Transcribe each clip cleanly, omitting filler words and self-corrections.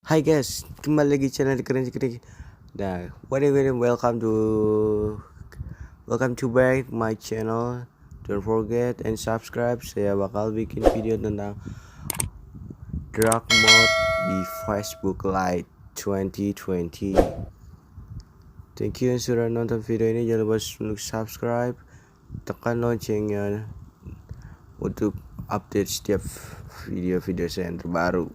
Hai guys, kembali lagi channel keren. Nah, welcome to back my channel. Don't forget and subscribe. Saya bakal bikin video tentang dark mode di Facebook Lite 2020. Thank you yang sudah nonton video ini. Jangan lupa untuk subscribe, tekan loncengnya untuk update setiap video-video saya yang terbaru.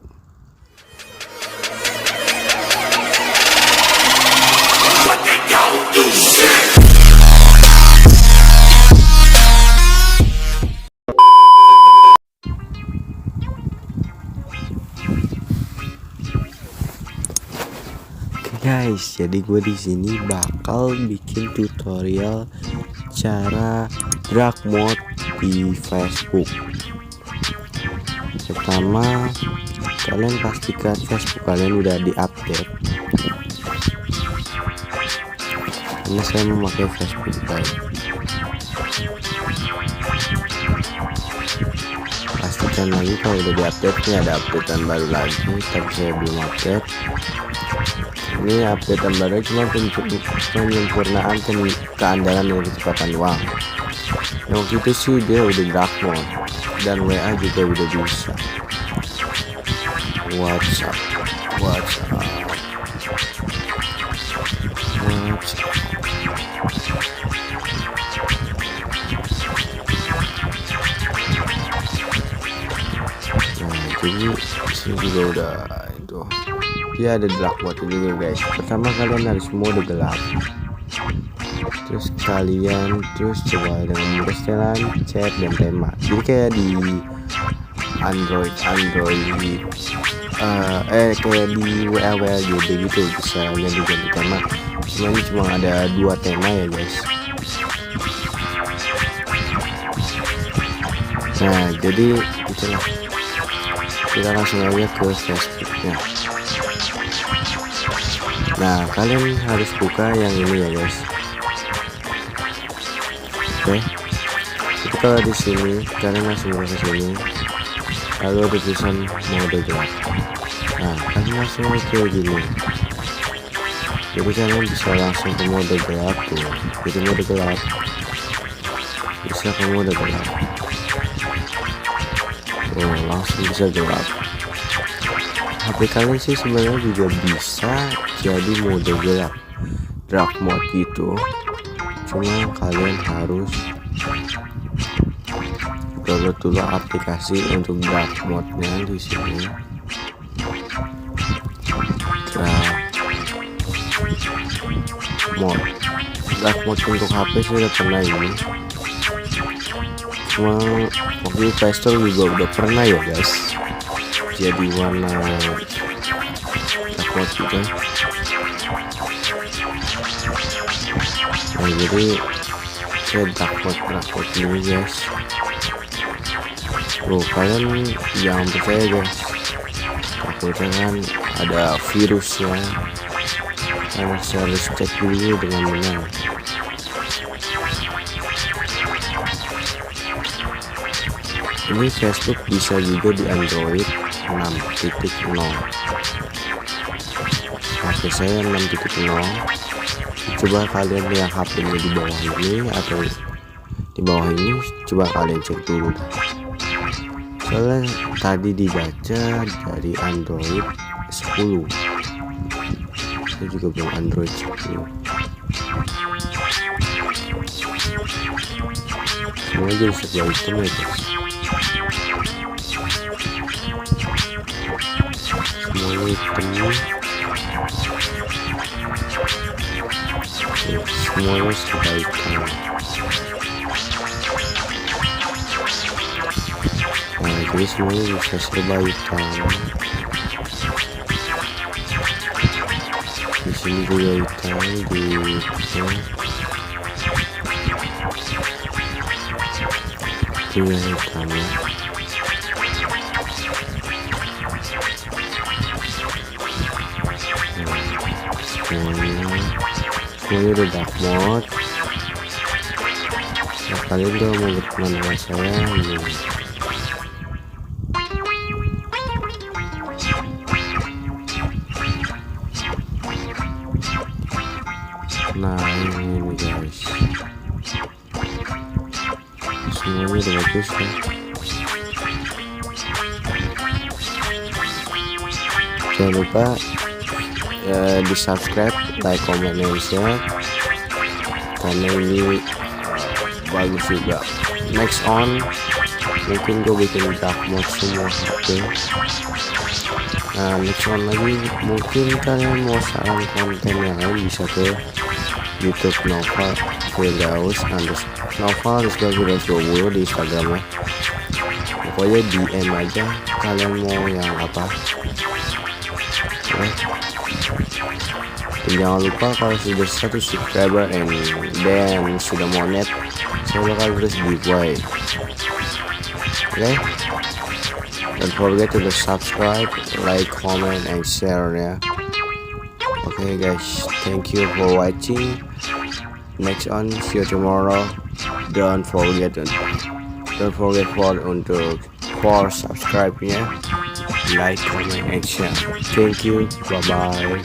Guys, jadi gue di sini bakal bikin tutorial cara dark mode di Facebook. Pertama, kalian pastikan Facebook kalian udah diupdate. Karena saya memakai Facebook guys. Pastikan lagi kalau udah diupdate, ini ada updatean baru lagi, tapi saya belum update. Ini updatean baru cuma penyempurnaan keandalan dan kecepatan uang. Yang waktu itu sih dia udah dark mode dan WA juga udah bisa. WhatsApp. Nah, jadi sini juga udah itu. Dia ada dark mode juga guys. Pertama kalian harus mode gelap. Terus kalian coba dengan mode setelan, chat dan tema. Jadi kayak di Android kayak di WA gitu bisa ganti tema. Cuma ini cuma ada 2 tema ya guys. Nah, jadi itulah. Kita langsung aja ke Facebooknya. Nah, kalian harus buka yang ini ya guys. Oke. Jadi kalau di sini kalian langsung buka ke sini. Lalu ada tulisan mode gelap. Nah, kalian langsung ke gini. Jadi kalian bisa langsung ke mode gelap tuh. Jadi mode gelap. Bisa ke mode gelap. Oh, langsung bisa gelap. HP kalian sih sebenarnya juga bisa jadi mode gelap dark mode gitu, cuma kalian harus download dulu aplikasi untuk dark mode nya di sini. Dark mode untuk HP saya udah pernah ini, cuma waktu di Play Store juga udah pernah ya guys, jadi warna dark mode gitu. Nah, jadi saya dark mode ini guys. Loh, kalian jangan percaya guys, takutnya kan ada virusnya. Kalian harus cek dulu dengan benar. Ini Facebook bisa juga di Android 6.0. HP saya 6.0. Coba kalian yang HP-nya di bawah ini atau di bawah ini, coba kalian cek dulu. Soalnya tadi dibaca dari Android 10. Saya juga belum Android 10. Semua jadi sebelah hitam ya guys. Semuanya hitam. Semuanya serba hitam. Nah, jadi semuanya bisa serba hitam. Di sini juga hitam, di juga hitam ya. Semuanya udah dark mode. Nah, kalian udah mau berteman dengan saya ini. ini guys, semuanya udah bagus kan. Jangan lupa di subscribe, like, comment, and share karena ini bagus juga. Next on mungkin gue bikin dark mode semua HP. Nah next on lagi mungkin kalian mau saran konten yang lain bisa ke YouTube Nova Firdaus Nova Firdaus 20 di Instagramnya. Pokoknya DM aja kalian mau yang apa. Dan jangan lupa kalau sudah 1 subscriber dan sudah monet, saya bakal terus giveaway. Okay? Don't forget to subscribe, like, comment, and share ya. Okay guys, thank you for watching. Next on, see you tomorrow. Don't forget for subscribe-nya, like, comment, and share. Thank you, bye bye.